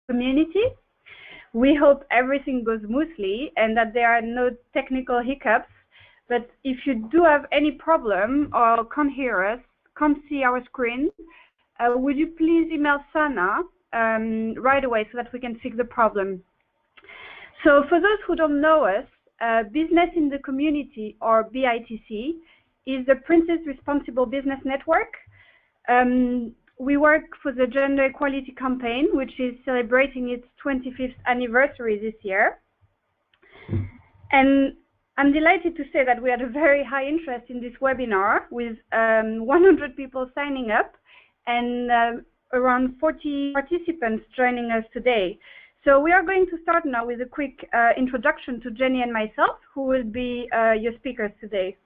community. We hope everything goes smoothly and that there are no technical hiccups. But if you do have any problem or can't hear us, can't see our screen, would you please email Sana right away so that we can fix the problem? So for those who don't know us, Business in the Community, or BITC, is the Princess Responsible Business Network. We work for the Gender Equality Campaign, which is celebrating its 25th anniversary this year. And I'm delighted to say that we had a very high interest in this webinar with 100 people signing up and around 40 participants joining us today. So we are going to start now with a quick introduction to Jenny and myself, who will be your speakers today.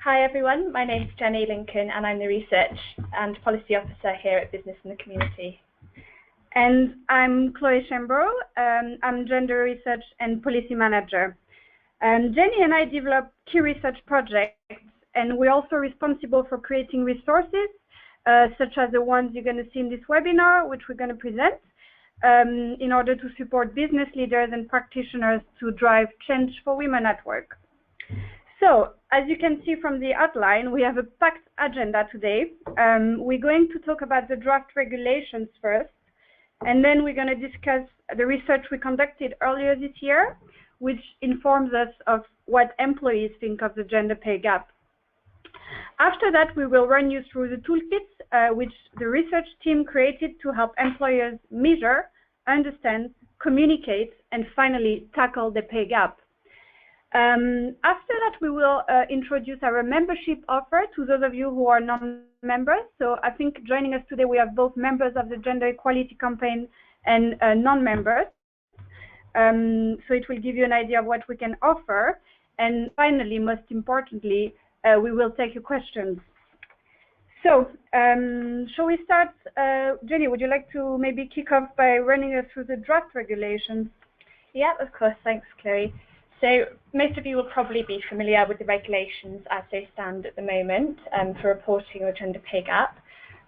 Hi everyone, my name is Jenny Lincoln and I'm the Research and Policy Officer here at Business in the Community. And I'm Chloe Chambro, I'm Gender Research and Policy Manager. Jenny and I develop key research projects, and we're also responsible for creating resources, such as the ones you're going to see in this webinar, which we're going to present, in order to support business leaders and practitioners to drive change for women at work. So, as you can see from the outline, we have a packed agenda today. We're going to talk about the draft regulations first, and then we're going to discuss the research we conducted earlier this year, which informs us of what employees think of the gender pay gap. After that, we will run you through the toolkits which the research team created to help employers measure, understand, communicate, and finally tackle the pay gap. After that, we will introduce our membership offer to those of you who are non-members. So I think joining us today, we have both members of the Gender Equality Campaign and non-members. So it will give you an idea of what we can offer. And finally, most importantly, we will take your questions. So shall we start? Jenny, would you like to maybe kick off by running us through the draft regulations? Yeah, of course. Thanks, Chloe. So most of you will probably be familiar with the regulations as they stand at the moment for reporting a gender pay gap.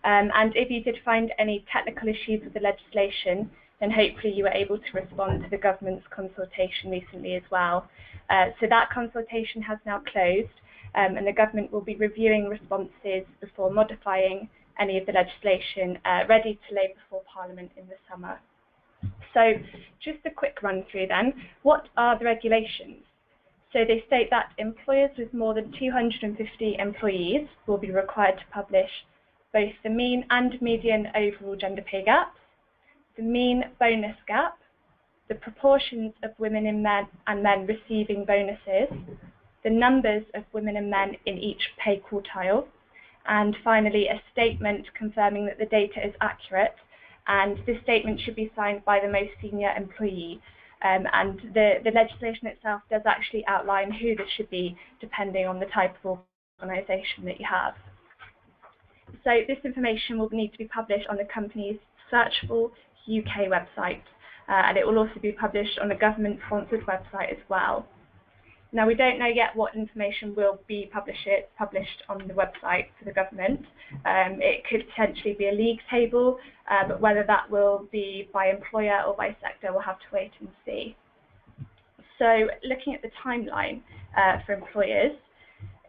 And if you did find any technical issues with the legislation, then hopefully you were able to respond to the government's consultation recently as well. So that consultation has now closed, and the government will be reviewing responses before modifying any of the legislation ready to lay before Parliament in the summer. So just a quick run through then. What are the regulations? So they state that employers with more than 250 employees will be required to publish both the mean and median overall gender pay gaps, the mean bonus gap, the proportions of women and men receiving bonuses, the numbers of women and men in each pay quartile, and finally a statement confirming that the data is accurate, and this statement should be signed by the most senior employee. And the legislation itself does actually outline who this should be depending on the type of organisation that you have. So this information will need to be published on the company's Searchable UK website, and it will also be published on a government-sponsored website as well. Now, we don't know yet what information will be published on the website for the government. It could potentially be a league table, but whether that will be by employer or by sector, we'll have to wait and see. So looking at the timeline for employers,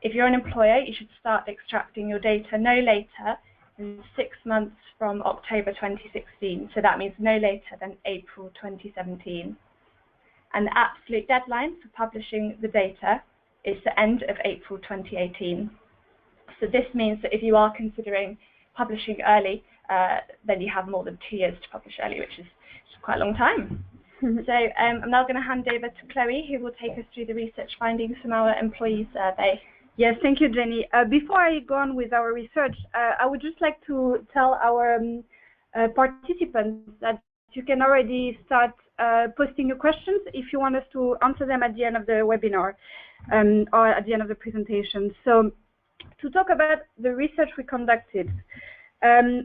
if you're an employer, you should start extracting your data no later than 6 months from October 2016. So that means no later than April 2017. And the absolute deadline for publishing the data is the end of April 2018. So this means that if you are considering publishing early, then you have more than 2 years to publish early, which is quite a long time. So I'm now going to hand over to Chloe, who will take us through the research findings from our employee survey. Yes, thank you, Jenny. Before I go on with our research, I would just like to tell our participants that you can already start posting your questions if you want us to answer them at the end of the webinar or at the end of the presentation. So to talk about the research we conducted,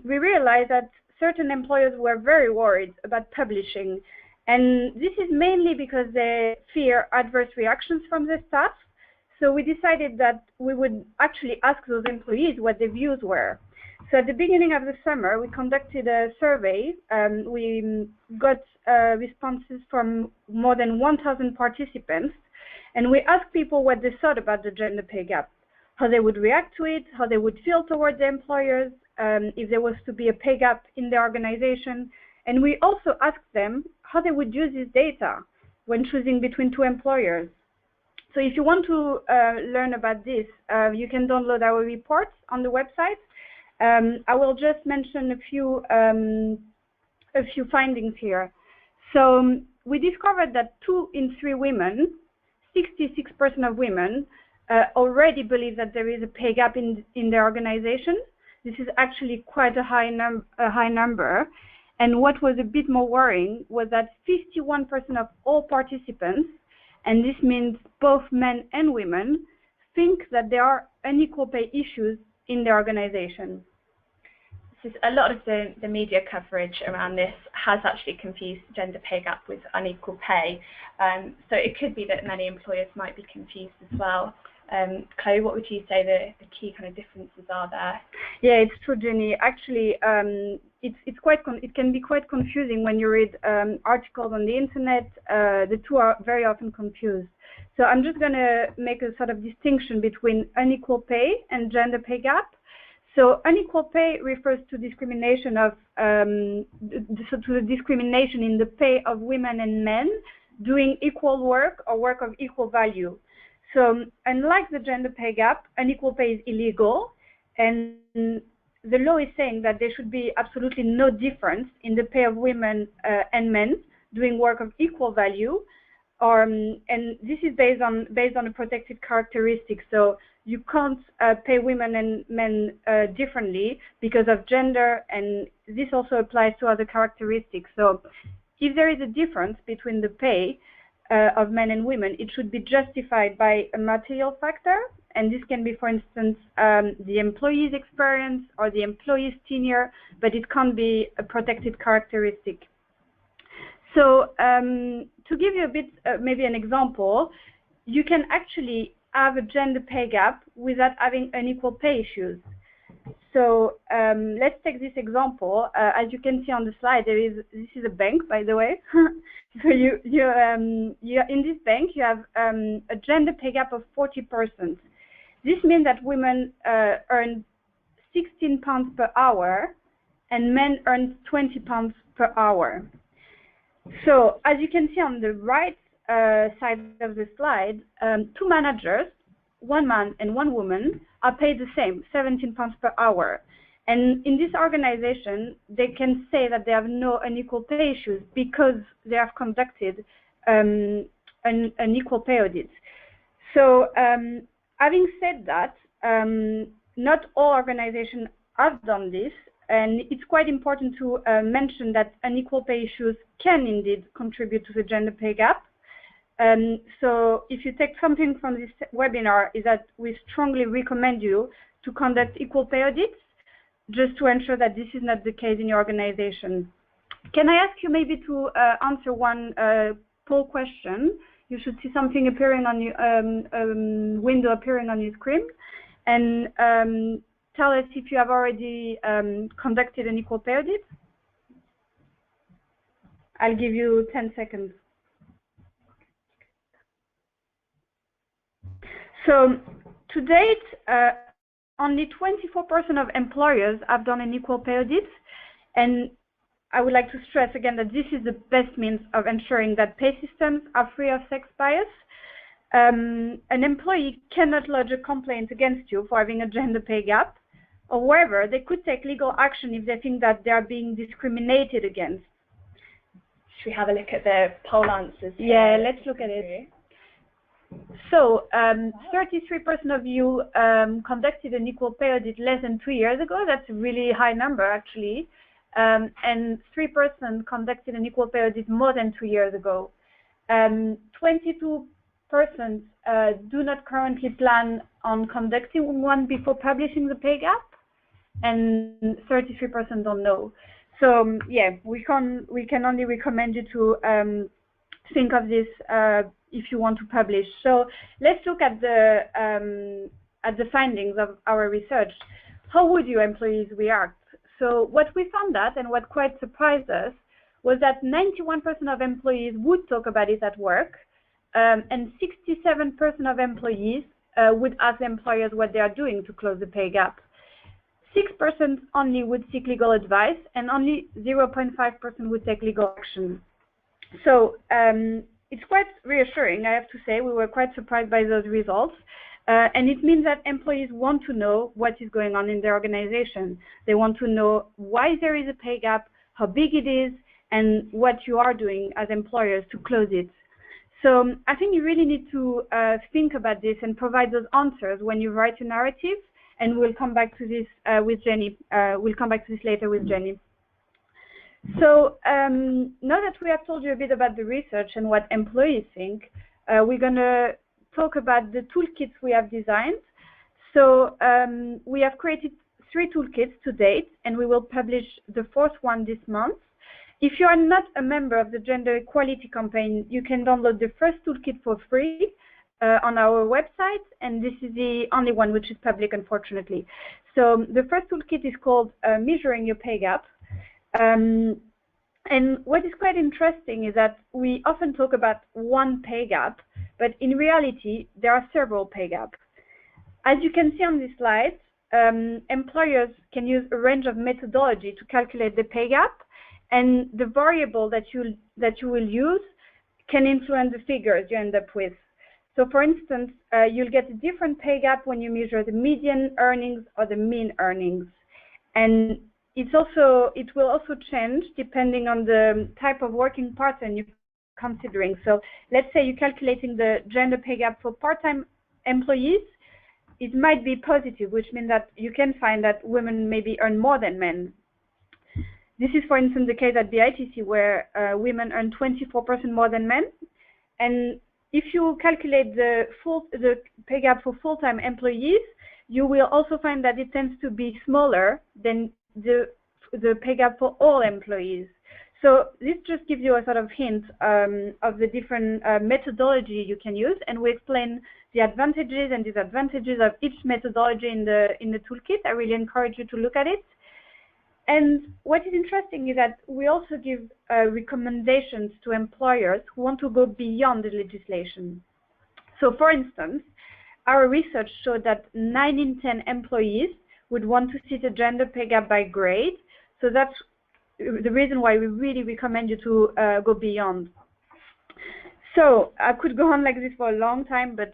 we realized that certain employers were very worried about publishing, and this is mainly because they fear adverse reactions from their staff. So we decided that we would actually ask those employees what their views were. So at the beginning of the summer, we conducted a survey. We got responses from more than 1,000 participants, and we asked people what they thought about the gender pay gap, how they would react to it, how they would feel towards their employers, if there was to be a pay gap in their organization. And we also asked them how they would use this data when choosing between two employers. So if you want to learn about this, you can download our reports on the website. I will just mention a few findings here. So we discovered that 2 in 3 women, 66% of women, already believe that there is a pay gap in their organization. This is actually quite a high number. And what was a bit more worrying was that 51% of all participants, and this means both men and women, think that there are unequal pay issues in their organization. A lot of the media coverage around this has actually confused gender pay gap with unequal pay. So it could be that many employers might be confused as well. Chloe, what would you say the key kind of differences are there? Yeah, it's true, Jenny. Actually, it can be quite confusing when you read articles on the internet. The two are very often confused. So I'm just going to make a sort of distinction between unequal pay and gender pay gap. So unequal pay refers to discrimination to the discrimination in the pay of women and men doing equal work or work of equal value. So unlike the gender pay gap, unequal pay is illegal, and the law is saying that there should be absolutely no difference in the pay of women and men doing work of equal value. And this is based on a protected characteristic. So you can't pay women and men differently because of gender, and this also applies to other characteristics. So if there is a difference between the pay of men and women, it should be justified by a material factor, and this can be, for instance, the employee's experience or the employee's tenure, but it can't be a protected characteristic. So to give you a bit, maybe an example, you can actually have a gender pay gap without having unequal pay issues. So let's take this example. As you can see on the slide, this is a bank, by the way. So you in this bank, you have a gender pay gap of 40%. This means that women earn £16 per hour and men earn £20 per hour. So as you can see on the right side of the slide, 2 managers, 1 man and 1 woman, are paid the same, £17 per hour. And in this organization, they can say that they have no unequal pay issues because they have conducted an equal pay audit. So having said that, not all organizations have done this, and it's quite important to mention that unequal pay issues can indeed contribute to the gender pay gap. So if you take something from this webinar, is that we strongly recommend you to conduct equal pay audits just to ensure that this is not the case in your organization. Can I ask you maybe to answer one poll question? You should see something appearing on your window appearing on your screen, and tell us if you have already conducted an equal pay audit. I'll give you 10 seconds. So to date, only 24% of employers have done an equal pay audit, and I would like to stress again that this is the best means of ensuring that pay systems are free of sex bias. An employee cannot lodge a complaint against you for having a gender pay gap. However, they could take legal action if they think that they are being discriminated against. Should we have a look at the poll answers here? Yeah, let's look at it. So 33% of you conducted an equal pay audit less than 2 years ago. That's a really high number, actually. And 3% conducted an equal pay audit more than 2 years ago. 22% do not currently plan on conducting one before publishing the pay gap, and 33% don't know. So yeah, we can only recommend you to think of this if you want to publish. So let's look at the findings of our research. how would your employees react? So what we found out, and what quite surprised us, was that 91% of employees would talk about it at work, and 67% of employees would ask employers what they are doing to close the pay gap. 6% only would seek legal advice, and only 0.5% would take legal action. So it's quite reassuring, I have to say. We were quite surprised by those results. And it means that employees want to know what is going on in their organization. They want to know why there is a pay gap, how big it is, and what you are doing as employers to close it. So I think you really need to think about this and provide those answers when you write a narrative. And we'll come back to this with Jenny. We'll come back to this later with Jenny. So now that we have told you a bit about the research and what employees think, we're going to talk about the toolkits we have designed. So we have created 3 toolkits to date, and we will publish the 4th one this month. If you are not a member of the Gender Equality Campaign, you can download the first toolkit for free on our website, and this is the only one which is public, unfortunately. So the first toolkit is called Measuring Your Pay Gap. And what is quite interesting is that we often talk about one pay gap, but in reality, there are several pay gaps. As you can see on this slide, employers can use a range of methodology to calculate the pay gap, and the variable that you will use can influence the figures you end up with. So for instance, you'll get a different pay gap when you measure the median earnings or the mean earnings. And it will also change depending on the type of working pattern you're considering. So let's say you're calculating the gender pay gap for part-time employees. It might be positive, which means that you can find that women maybe earn more than men. This is, for instance, the case at BITC, where women earn 24% more than men. And if you calculate the pay gap for full-time employees, you will also find that it tends to be smaller than the pay gap for all employees. So this just gives you a sort of hint of the different methodology you can use, and we explain the advantages and disadvantages of each methodology in the toolkit. I really encourage you to look at it. And what is interesting is that we also give recommendations to employers who want to go beyond the legislation. So for instance, our research showed that 9 in 10 employees would want to see the gender pay gap by grade. So that's the reason why we really recommend you to go beyond. So I could go on like this for a long time, but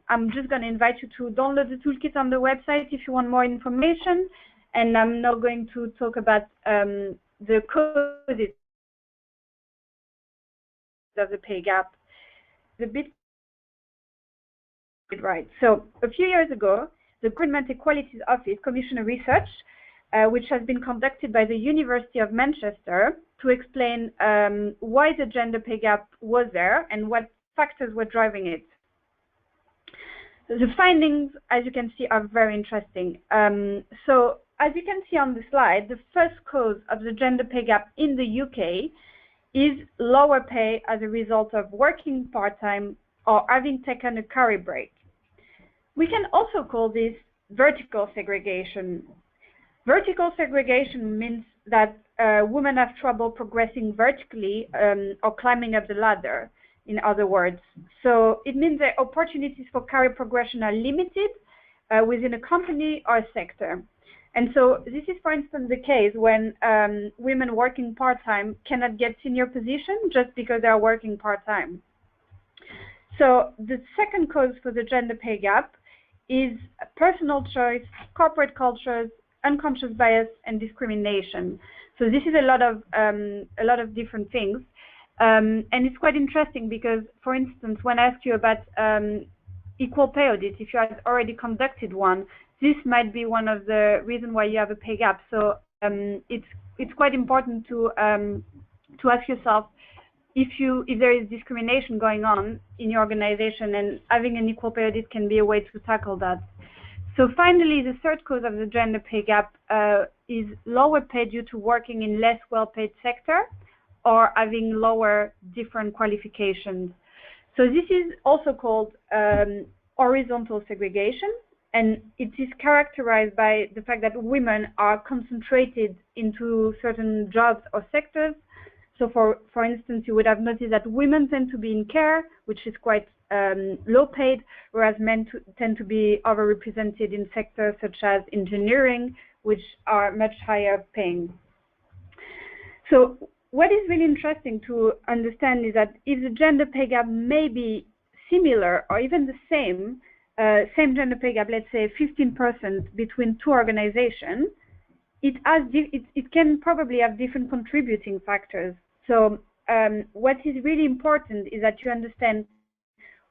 I'm just going to invite you to download the toolkit on the website if you want more information. And I'm now going to talk about the causes of the pay gap. Right. So a few years ago, the Government Equalities Office commissioned a research which has been conducted by the University of Manchester to explain why the gender pay gap was there and what factors were driving it. The findings, as you can see, are very interesting. So as you can see on the slide, the first cause of the gender pay gap in the UK is lower pay as a result of working part-time or having taken a career break. We can also call this vertical segregation. Vertical segregation means that women have trouble progressing vertically or climbing up the ladder, in other words. So it means that opportunities for career progression are limited within a company or a sector. And so this is, for instance, the case when women working part-time cannot get senior positions just because they are working part-time. So the second cause for the gender pay gap is personal choice, corporate cultures, unconscious bias, and discrimination. So this is a lot of different things. And it's quite interesting because, for instance, when I ask you about equal pay audit, if you have already conducted one, this might be one of the reasons why you have a pay gap. So it's quite important to ask yourself if there is discrimination going on in your organization, and having an equal pay audit can be a way to tackle that. So finally, the third cause of the gender pay gap is lower pay due to working in less well-paid sector or having lower different qualifications. So this is also called horizontal segregation. and it is characterized by the fact that women are concentrated into certain jobs or sectors. So for instance, you would have noticed that women tend to be in care, which is quite low paid, whereas men tend to be overrepresented in sectors such as engineering, which are much higher paying. So what is really interesting to understand is that if the gender pay gap may be similar or even the same gender pay gap, let's say 15% between two organizations, it can probably have different contributing factors. So what is really important is that you understand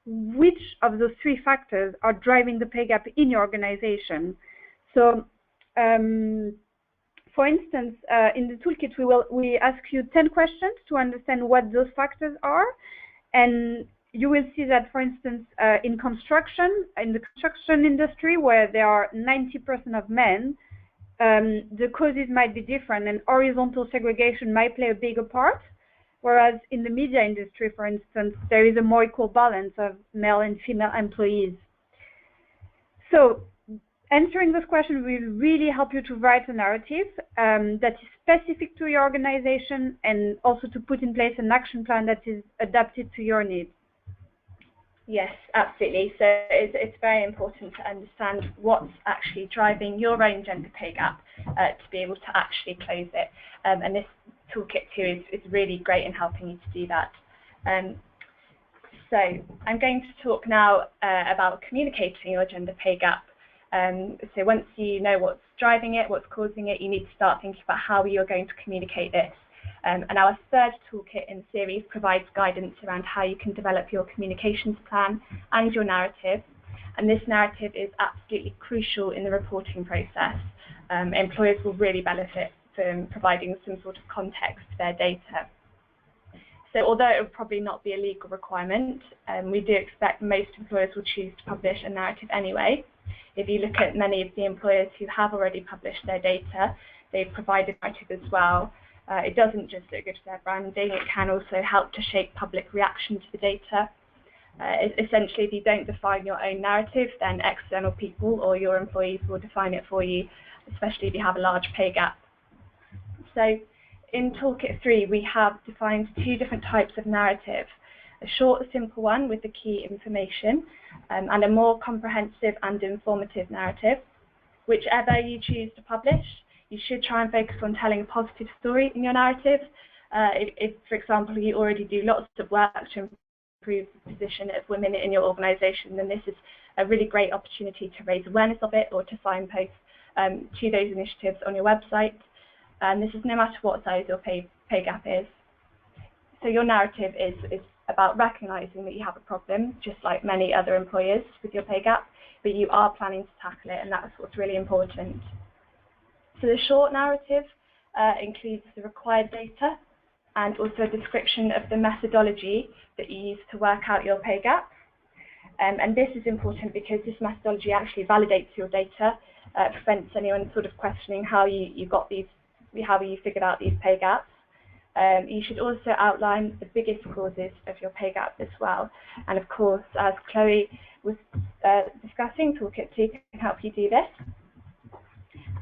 which of those three factors are driving the pay gap in your organization. So for instance, in the toolkit, we ask you 10 questions to understand what those factors are. And you will see that, for instance, in the construction industry, where there are 90% of men, the causes might be different, and horizontal segregation might play a bigger part. Whereas in the media industry, for instance, there is a more equal balance of male and female employees. So answering this question will really help you to write a narrative that is specific to your organization, and also to put in place an action plan that is adapted to your needs. Yes, absolutely. So it's very important to understand what's actually driving your own gender pay gap to be able to actually close it. And this toolkit too is really great in helping you to do that. So I'm going to talk now about communicating your gender pay gap. So once you know what's driving it, what's causing it, you need to start thinking about how you're going to communicate this. And our third toolkit in the series provides guidance around how you can develop your communications plan and your narrative. And this narrative is absolutely crucial in the reporting process. Employers will really benefit from providing some sort of context to their data. So although it will probably not be a legal requirement, we do expect most employers will choose to publish a narrative anyway. If you look at many of the employers who have already published their data, they've provided narrative as well. It doesn't just look good for their branding, it can also help to shape public reaction to the data. Essentially, if you don't define your own narrative, then external people or your employees will define it for you, especially if you have a large pay gap. So in Toolkit 3, we have defined two different types of narrative: a short, simple one with the key information, and a more comprehensive and informative narrative. Whichever you choose to publish, you should try and focus on telling a positive story in your narrative. If, for example, you already do lots of work to improve the position of women in your organisation, then this is a really great opportunity to raise awareness of it or to signpost to those initiatives on your website. And this is no matter what size your pay gap is. So your narrative is about recognising that you have a problem, just like many other employers with your pay gap, but you are planning to tackle it, and that's what's really important. So the short narrative includes the required data and also a description of the methodology that you use to work out your pay gap. And this is important because this methodology actually validates your data, prevents anyone sort of questioning how you got these, how you figured out these pay gaps. You should also outline the biggest causes of your pay gap as well. And of course, as Chloe was discussing, Toolkit 2 can help you do this.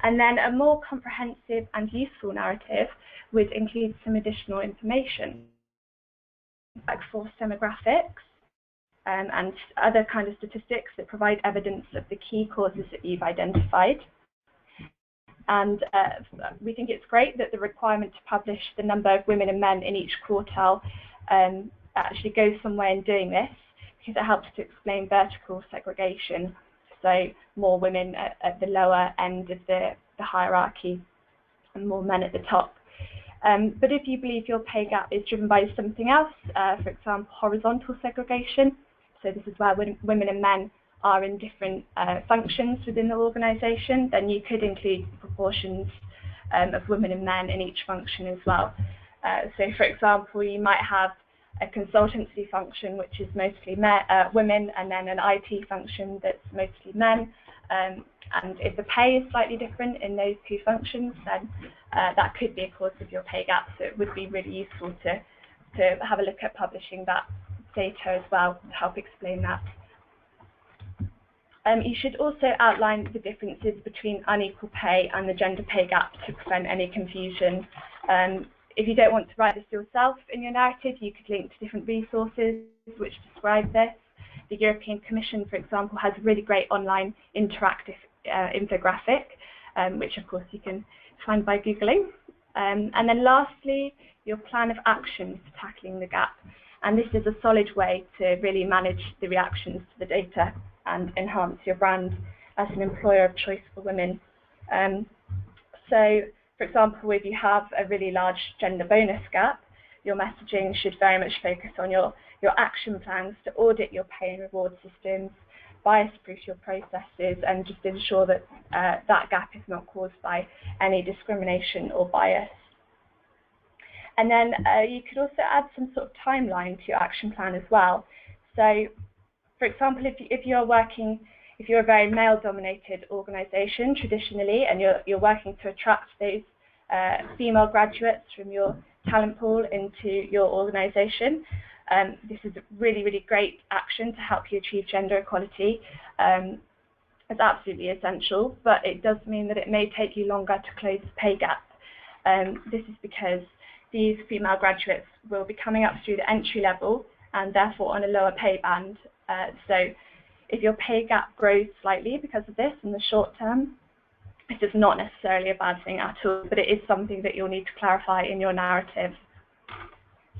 And then a more comprehensive and useful narrative would include some additional information, like forced demographics and other kind of statistics that provide evidence of the key causes that you've identified. And we think it's great that the requirement to publish the number of women and men in each quartile actually goes some way in doing this, because it helps to explain vertical segregation. So more women at the lower end of the hierarchy and more men at the top. But if you believe your pay gap is driven by something else, for example, horizontal segregation, so this is where women and men are in different functions within the organisation, then you could include proportions of women and men in each function as well. So for example, you might have a consultancy function which is mostly women, and then an IT function that's mostly men. And if the pay is slightly different in those two functions, then that could be a cause of your pay gap. So it would be really useful to have a look at publishing that data as well to help explain that. You should also outline the differences between unequal pay and the gender pay gap to prevent any confusion. If you don't want to write this yourself in your narrative, you could link to different resources which describe this. The European Commission, for example, has a really great online interactive infographic, which of course you can find by Googling. And then lastly, your plan of action for tackling the gap. And this is a solid way to really manage the reactions to the data and enhance your brand as an employer of choice for women. So, for example, if you have a really large gender bonus gap, your messaging should very much focus on your action plans to audit your pay and reward systems, bias-proof your processes, and just ensure that that gap is not caused by any discrimination or bias. And then you could also add some sort of timeline to your action plan as well. So, for example, if you're a very male-dominated organisation traditionally, and you're working to attract those female graduates from your talent pool into your organisation, this is a really, really great action to help you achieve gender equality. It's absolutely essential, but it does mean that it may take you longer to close the pay gap. This is because these female graduates will be coming up through the entry level and therefore on a lower pay band. So if your pay gap grows slightly because of this in the short term, this is not necessarily a bad thing at all, but it is something that you'll need to clarify in your narrative.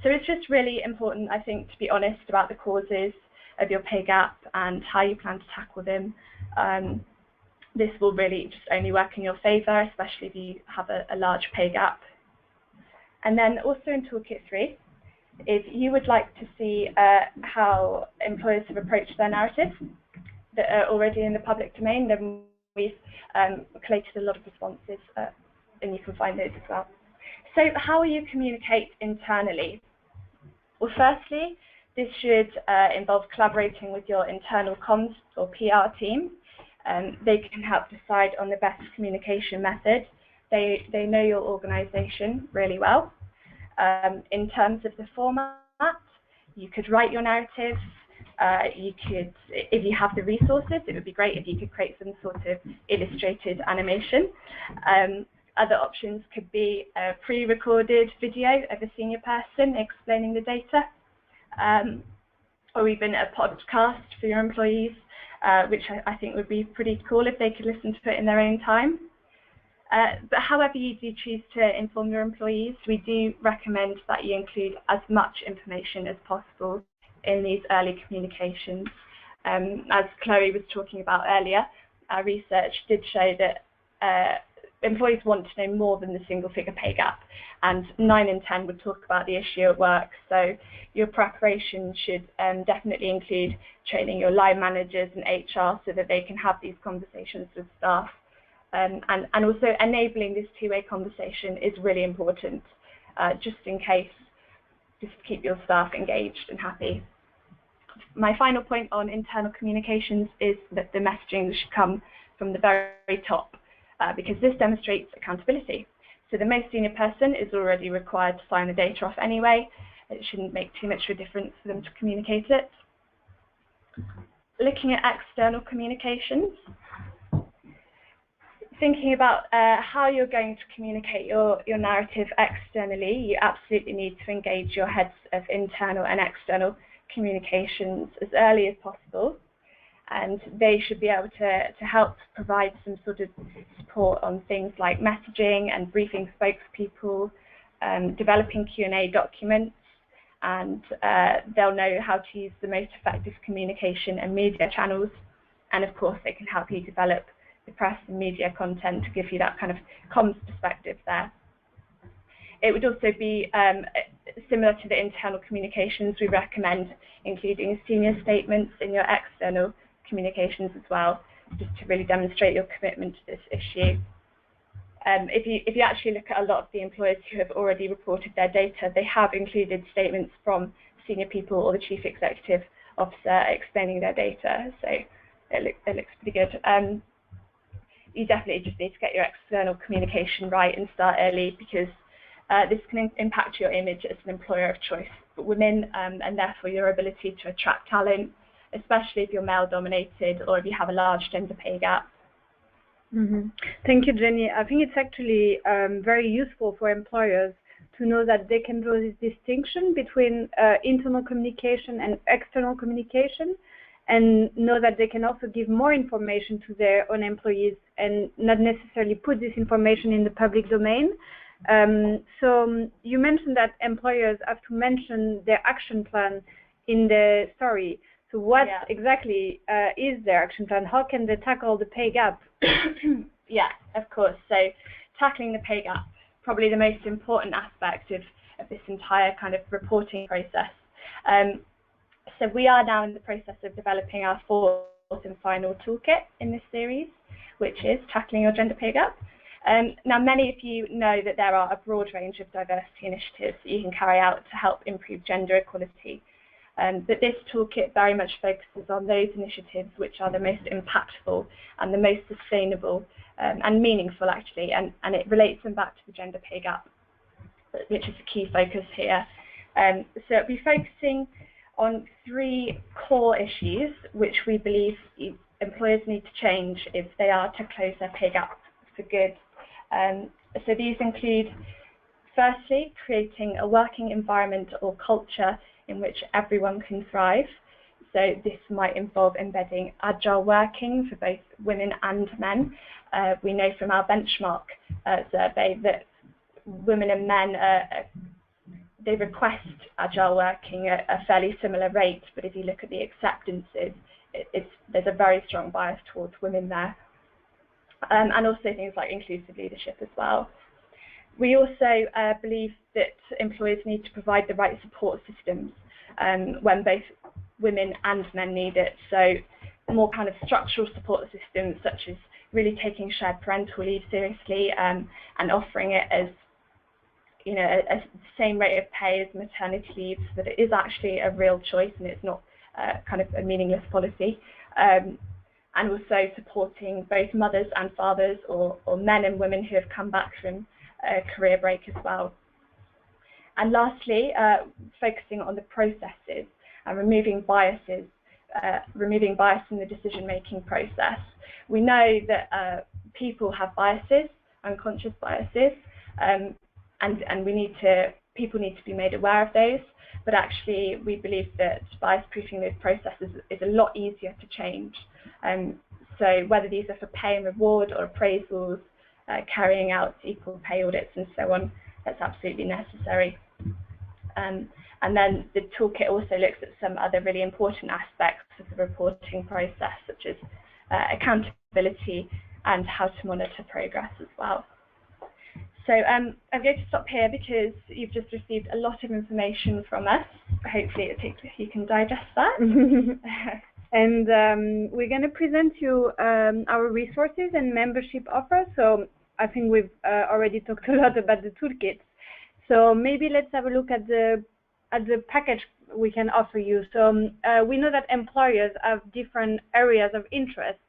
So it's just really important, I think, to be honest about the causes of your pay gap and how you plan to tackle them. This will really just only work in your favour, especially if you have a large pay gap. And then also in Toolkit 3, if you would like to see how employers have approached their narratives that are already in the public domain, then we've collated a lot of responses, and you can find those as well. So how will you communicate internally? Well, firstly, this should involve collaborating with your internal comms or PR team. They can help decide on the best communication method. They know your organisation really well. In terms of the format, you could write your narrative. You could, if you have the resources, it would be great if you could create some sort of illustrated animation. Other options could be a pre-recorded video of a senior person explaining the data, or even a podcast for your employees, which I think would be pretty cool if they could listen to it in their own time. But however you do choose to inform your employees, we do recommend that you include as much information as possible in these early communications. As Chloe was talking about earlier, our research did show that employees want to know more than the single-figure pay gap, and 9 in 10 would talk about the issue at work. So your preparation should definitely include training your line managers and HR so that they can have these conversations with staff. And also enabling this two-way conversation is really important, just in case, just to keep your staff engaged and happy. My final point on internal communications is that the messaging should come from the very top, because this demonstrates accountability. So the most senior person is already required to sign the data off anyway. It shouldn't make too much of a difference for them to communicate it. Looking at external communications, thinking about how you're going to communicate your narrative externally, you absolutely need to engage your heads of internal and external communications as early as possible. And they should be able to help provide some sort of support on things like messaging and briefing spokespeople, developing Q&A documents, and they'll know how to use the most effective communication and media channels. And of course, they can help you develop the press and media content to give you that kind of comms perspective there. It would also be similar to the internal communications. We recommend including senior statements in your external communications as well, just to really demonstrate your commitment to this issue. If you actually look at a lot of the employers who have already reported their data, they have included statements from senior people or the chief executive officer explaining their data, so it looks pretty good. You definitely just need to get your external communication right and start early, because this can impact your image as an employer of choice for women, and therefore your ability to attract talent, especially if you're male-dominated or if you have a large gender pay gap. Thank you, Jenny. I think it's actually very useful for employers to know that they can draw this distinction between internal communication and external communication, and know that they can also give more information to their own employees and not necessarily put this information in the public domain. So you mentioned that employers have to mention their action plan in the story. So what exactly is their action plan? How can they tackle the pay gap? Yeah, of course. So tackling the pay gap, probably the most important aspect of this entire kind of reporting process. So we are now in the process of developing our fourth and final toolkit in this series, which is Tackling Your Gender Pay Gap. Now, many of you know that there are a broad range of diversity initiatives that you can carry out to help improve gender equality. But this toolkit very much focuses on those initiatives which are the most impactful and the most sustainable and meaningful, actually, and it relates them back to the gender pay gap, which is a key focus here. So it'll be focusing on 3 core issues which we believe employers need to change if they are to close their pay gap for good. So these include, firstly, creating a working environment or culture in which everyone can thrive. So this might involve embedding agile working for both women and men. We know from our benchmark survey that women and men, they request agile working at a fairly similar rate, but if you look at the acceptances, there's a very strong bias towards women there. And also things like inclusive leadership as well. We also believe that employers need to provide the right support systems when both women and men need it. So more kind of structural support systems, such as really taking shared parental leave seriously and offering it as, you know, a same rate of pay as maternity leave, so that it is actually a real choice and it's not kind of a meaningless policy. And also supporting both mothers and fathers, or men and women who have come back from a career break as well. And lastly, focusing on the processes and removing biases, removing bias in the decision-making process. We know that people have biases, unconscious biases, and people need to be made aware of those. But actually, we believe that bias-proofing those processes is a lot easier to change. So whether these are for pay and reward or appraisals, carrying out equal pay audits and so on, that's absolutely necessary. And then the toolkit also looks at some other really important aspects of the reporting process, such as accountability and how to monitor progress as well. So I'm going to stop here because you've just received a lot of information from us. Hopefully you can digest that. And we're going to present you our resources and membership offers. So I think we've already talked a lot about the toolkits. So maybe let's have a look at the package we can offer you. So we know that employers have different areas of interest.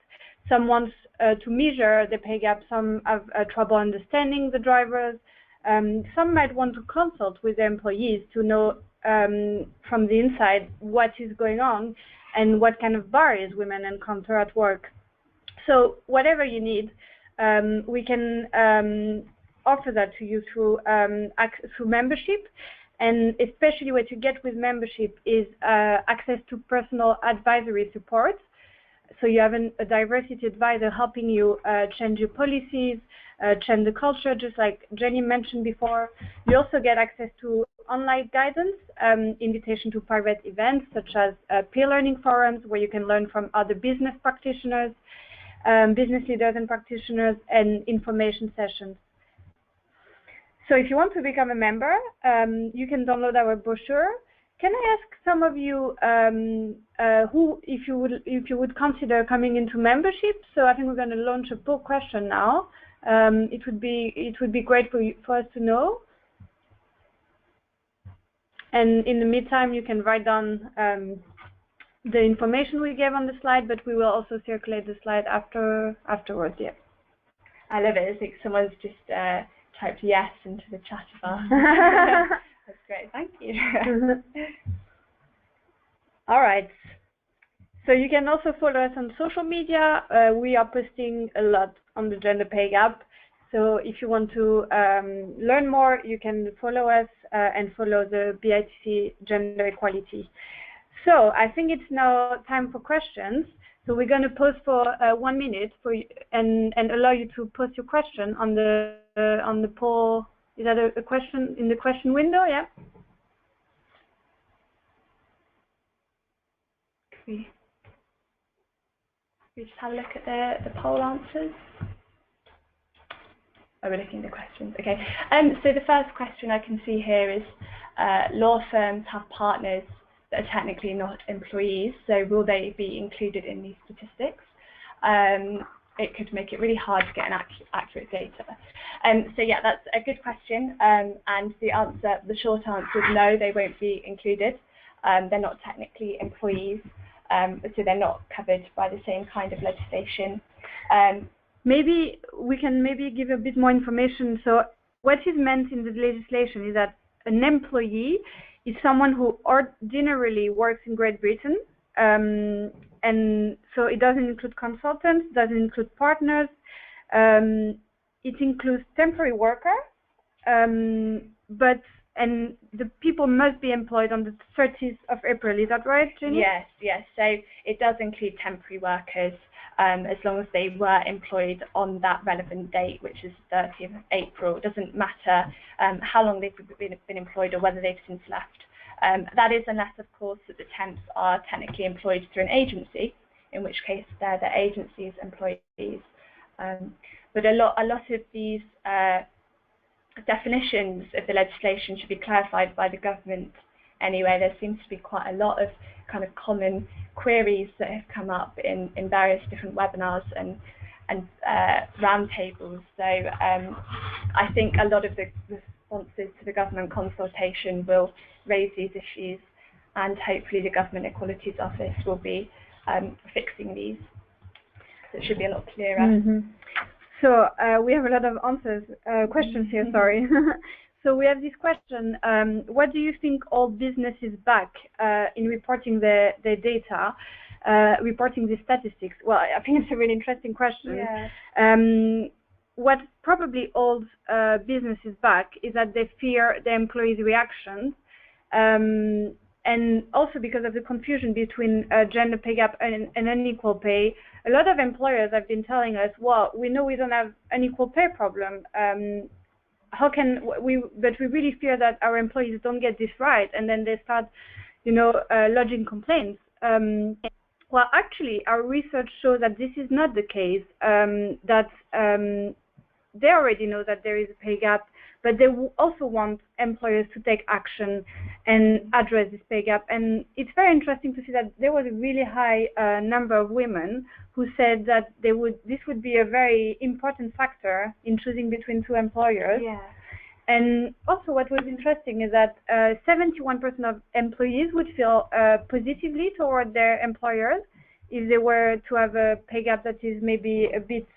Some want to measure the pay gap, some have trouble understanding the drivers. Some might want to consult with their employees to know from the inside what is going on and what kind of barriers women encounter at work. So whatever you need, we can offer that to you through membership. And especially what you get with membership is access to personal advisory support. So you have a diversity advisor helping you change your policies, change the culture, just like Jenny mentioned before. You also get access to online guidance, invitation to private events, such as peer learning forums, where you can learn from other business practitioners, business leaders and practitioners, and information sessions. So if you want to become a member, you can download our brochure. Can I ask some of you if you would consider coming into membership? So I think we're going to launch a poll question now. It would be great for us to know. And in the meantime, you can write down the information we gave on the slide, but we will also circulate the slide afterwards. Yeah. I love it. I think someone's just typed yes into the chat bar. That's great, thank you. All right. So you can also follow us on social media. We are posting a lot on the gender pay gap. So if you want to learn more, you can follow us and follow the BITC Gender Equality. So I think it's now time for questions. So we're going to pause for 1 minute for you, and allow you to post your question on the poll. Is that a question in the question window? Yeah. We just have a look at the poll answers. Oh, we're looking at the questions. Okay. So the first question I can see here is law firms have partners that are technically not employees, so will they be included in these statistics? It could make it really hard to get an accurate data. So yeah, that's a good question, and the short answer is no, they won't be included. They're not technically employees, so they're not covered by the same kind of legislation. Maybe we can give a bit more information. So what is meant in the legislation is that an employee is someone who ordinarily works in Great Britain, and so it doesn't include consultants, doesn't include partners, it includes temporary workers, and the people must be employed on the 30th of April. Is that right, Jenny? Yes. So it does include temporary workers, as long as they were employed on that relevant date, which is 30th of April. It doesn't matter how long they've been employed or whether they've since left. That is unless, of course, that the temps are technically employed through an agency, in which case they're the agency's employees. But a lot of these definitions of the legislation should be clarified by the government anyway. There seems to be quite a lot of kind of common queries that have come up in various different webinars and roundtables. So I think a lot of the responses to the government consultation will raise these issues, and hopefully the Government Equalities Office will be fixing these. So it should be a lot clearer. Mm-hmm. So we have a lot of questions here, sorry. So we have this question, what do you think hold businesses back in reporting the data, reporting the statistics? Well, I think it's a really interesting question. Yeah. What probably holds businesses back is that they fear the employees' reactions, and also because of the confusion between gender pay gap and unequal pay. A lot of employers have been telling us, well, we know we don't have an equal pay problem. How can we? But we really fear that our employees don't get this right, and then they start, lodging complaints. Well, actually, our research shows that this is not the case. That they already know that there is a pay gap, but they also want employers to take action and address this pay gap. And it's very interesting to see that there was a really high number of women who said that this would be a very important factor in choosing between two employers. Yeah. And also what was interesting is that 71% of employees would feel positively toward their employers if they were to have a pay gap that is maybe a bit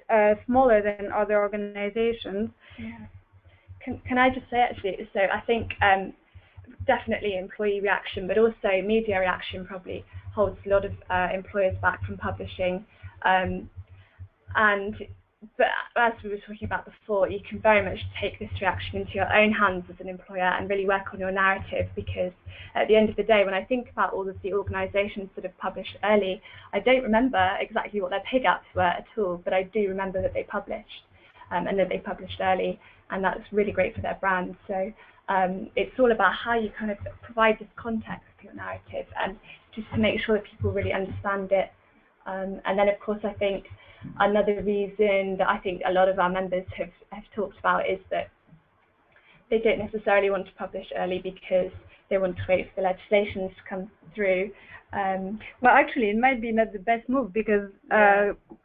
smaller than other organizations. Yeah. Can I just say, actually, so I think definitely employee reaction, but also media reaction probably holds a lot of employers back from publishing. But as we were talking about before, you can very much take this reaction into your own hands as an employer and really work on your narrative, because at the end of the day, when I think about all of the organisations that have published early, I don't remember exactly what their pay gaps were at all, but I do remember that they published and that they published early, and that's really great for their brand. So it's all about how you kind of provide this context for your narrative, and just to make sure that people really understand it. And then, of course, I think another reason that I think a lot of our members have talked about is that they don't necessarily want to publish early because they want to wait for the legislation to come through. Well, actually, it might be not the best move, because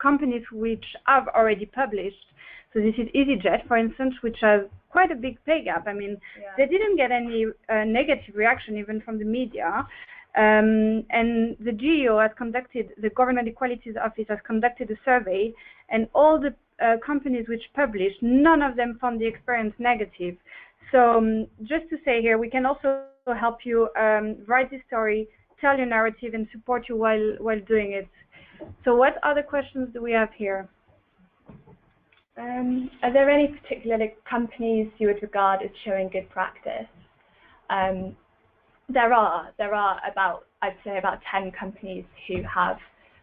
companies which have already published, so this is EasyJet, for instance, which has quite a big pay gap. I mean, they didn't get any negative reaction even from the media. And the GEO has conducted, the Government Equalities Office has conducted a survey, and all the companies which published, none of them found the experience negative. So just to say here, we can also help you write this story, tell your narrative and support you while doing it. So what other questions do we have here? Are there any particular companies you would regard as showing good practice? There are about, I'd say about 10 companies who have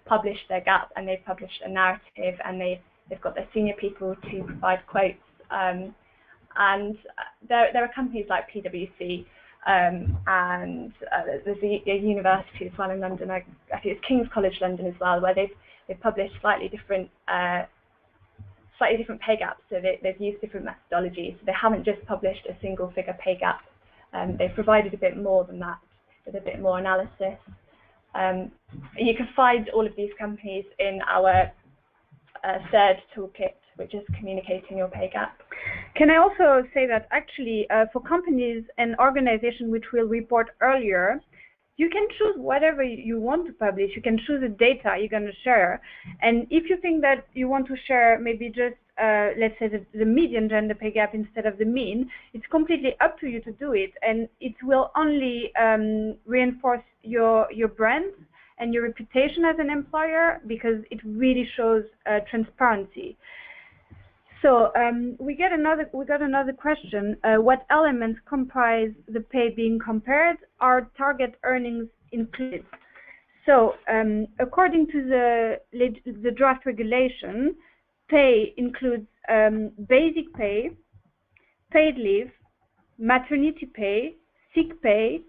published their gap, and they've published a narrative, and they've got their senior people to provide quotes. And there are companies like PwC, and there's a university as well in London. I think it's King's College London as well, where they've published slightly different pay gaps. So they've used different methodologies. So they haven't just published a single figure pay gap. They've provided a bit more than that, with a bit more analysis. You can find all of these companies in our third toolkit, which is communicating your pay gap. Can I also say that actually for companies and organizations which we'll report earlier, you can choose whatever you want to publish. You can choose the data you're going to share. And if you think that you want to share maybe just, let's say, the median gender pay gap instead of the mean, it's completely up to you to do it. And it will only reinforce your brand and your reputation as an employer, because it really shows transparency. So we got another question. What elements comprise the pay being compared? Are target earnings included? So according to the draft regulation, pay includes basic pay, paid leave, maternity pay, sick pay,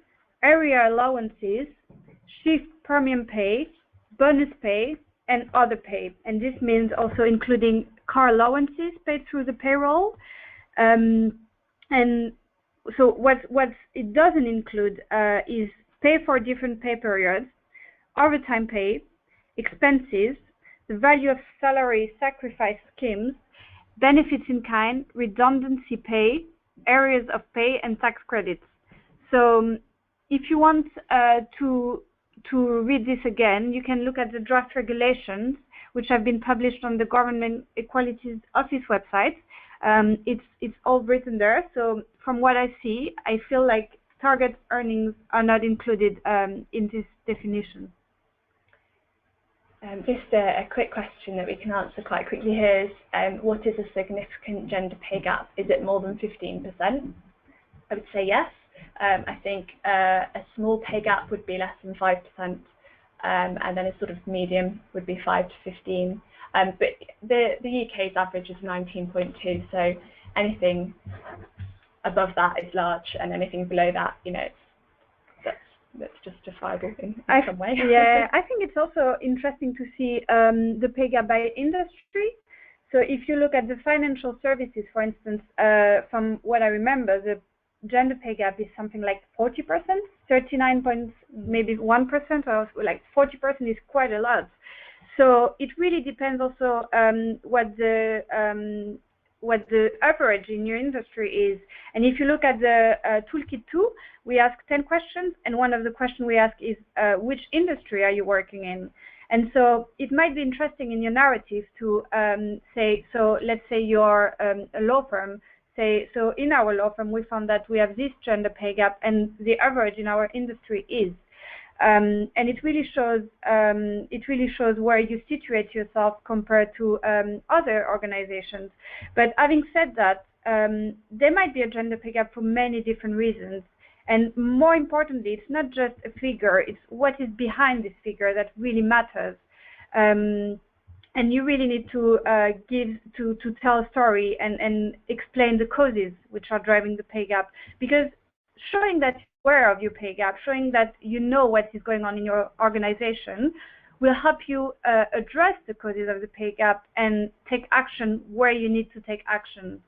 area allowances, shift premium pay, bonus pay, and other pay. And this means also including car allowances paid through the payroll. And so what it doesn't include is pay for different pay periods, overtime pay, expenses, the value of salary sacrifice schemes, benefits in kind, redundancy pay, areas of pay, and tax credits. So if you want to read this again, you can look at the draft regulations, which have been published on the Government Equalities Office website. It's all written there. So from what I see, I feel like target earnings are not included in this definition. Just a quick question that we can answer quite quickly here is, what is a significant gender pay gap? Is it more than 15%? I would say yes. I think a small pay gap would be less than 5%, and then a sort of medium would be 5 to 15. But the UK's average is 19.2, so anything above that is large, and anything below that, you know, that's justifiable in some way. Yeah, I think it's also interesting to see the pay gap by industry. So if you look at the financial services, for instance, from what I remember, the gender pay gap is something like 40%, 39 maybe 1%, or like 40% is quite a lot. So it really depends also what the average in your industry is. And if you look at the toolkit 2, we ask 10 questions, and one of the questions we ask is which industry are you working in? And so it might be interesting in your narrative to say, so let's say you're a law firm, say, so in our law firm we found that we have this gender pay gap, and the average in our industry is. And it really shows where you situate yourself compared to other organizations. But having said that, there might be a gender pay gap for many different reasons. And more importantly, it's not just a figure, it's what is behind this figure that really matters. And you really need to to tell a story and explain the causes which are driving the pay gap. Because showing that you're aware of your pay gap, showing that you know what is going on in your organization, will help you address the causes of the pay gap and take action where you need to take action.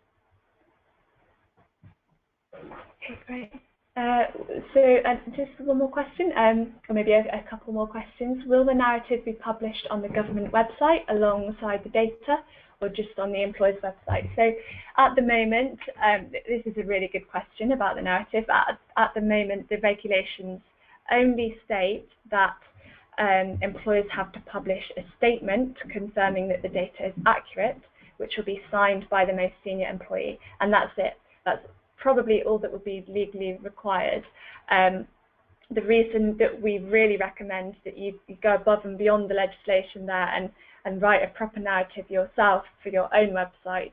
Okay, great. So just one more question, or maybe a couple more questions. Will the narrative be published on the government website alongside the data, or just on the employer's website? So at the moment, this is a really good question about the narrative. At the moment, the regulations only state that employers have to publish a statement confirming that the data is accurate, which will be signed by the most senior employee, and that's it. That's probably all that would be legally required. the reason that we really recommend that you go above and beyond the legislation there and write a proper narrative yourself for your own website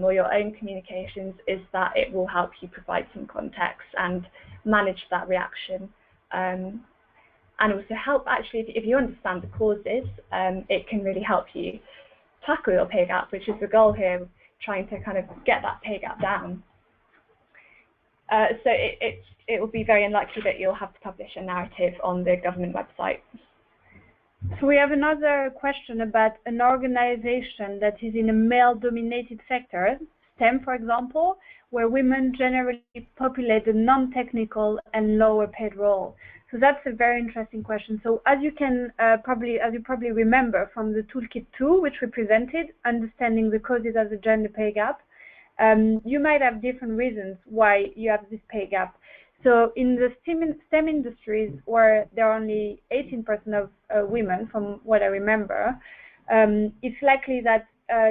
or your own communications is that it will help you provide some context and manage that reaction. And also help, actually, if you understand the causes, it can really help you tackle your pay gap, which is the goal here, trying to kind of get that pay gap down. So it will be very unlikely that you'll have to publish a narrative on the government website. So we have another question about an organization that is in a male-dominated sector, STEM, for example, where women generally populate the non-technical and lower-paid role. So that's a very interesting question. So as you probably remember from the Toolkit 2, which we presented, understanding the causes of the gender pay gap, you might have different reasons why you have this pay gap. So in the STEM industries, where there are only 18% of women, from what I remember, it's likely that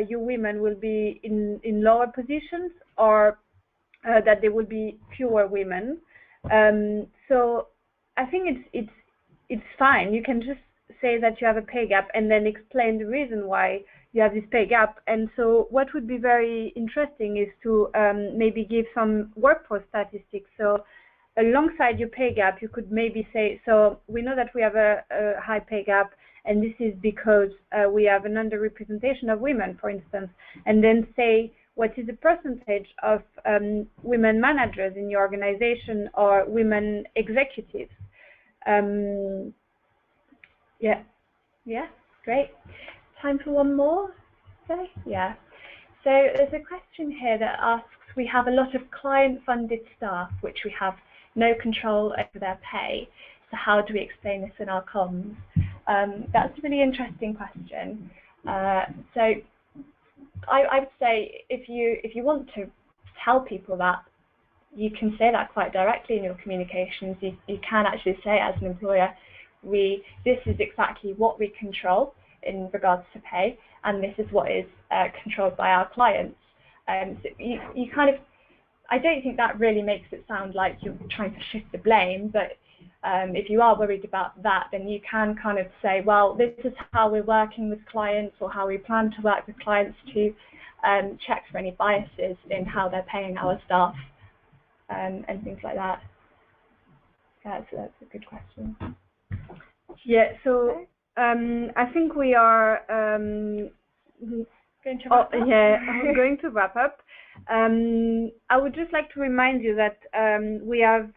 you women will be in lower positions, or that there will be fewer women. So I think it's fine. You can just say that you have a pay gap and then explain the reason why you have this pay gap. And so what would be very interesting is to maybe give some workforce statistics. So alongside your pay gap, you could maybe say, so we know that we have a high pay gap, and this is because we have an underrepresentation of women, for instance, and then say what is the percentage of women managers in your organization or women executives. Yeah, great. Time for one more? Okay. Yeah. So there's a question here that asks, we have a lot of client-funded staff, which we have no control over their pay. So how do we explain this in our comms? That's a really interesting question. So I would say if you want to tell people that, you can say that quite directly in your communications. You can actually say, as an employer, this is exactly what we control in regards to pay, and this is what is controlled by our clients. So you kind of, I don't think that really makes it sound like you're trying to shift the blame, but if you are worried about that, then you can kind of say, well, this is how we're working with clients, or how we plan to work with clients to check for any biases in how they're paying our staff, and things like that. That's a good question. Yeah, so I think we are going to wrap up. I'm going to wrap up. I would just like to remind you that we have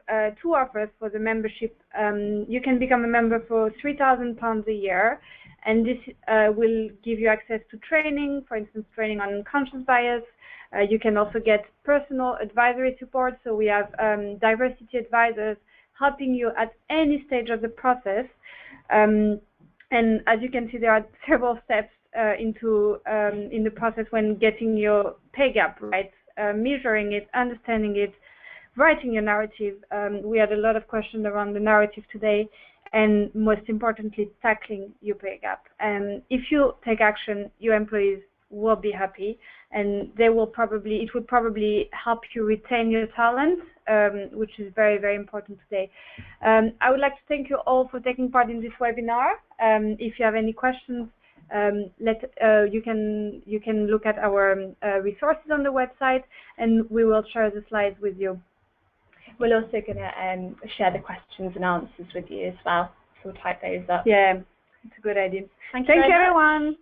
two offers for the membership. You can become a member for £3,000 a year, and this will give you access to training, for instance, training on unconscious bias. You can also get personal advisory support. So we have diversity advisors helping you at any stage of the process. And as you can see, there are several steps in the process when getting your pay gap right, measuring it, understanding it, writing your narrative. We had a lot of questions around the narrative today, and most importantly, tackling your pay gap. And if you take action, your employees will be happy, and it will probably help you retain your talent, which is very, very important today. I would like to thank you all for taking part in this webinar. If you have any questions, you can look at our resources on the website, and we will share the slides with you. We're also going to share the questions and answers with you as well, so we'll type those up. Yeah, it's a good idea. Thank you, everyone.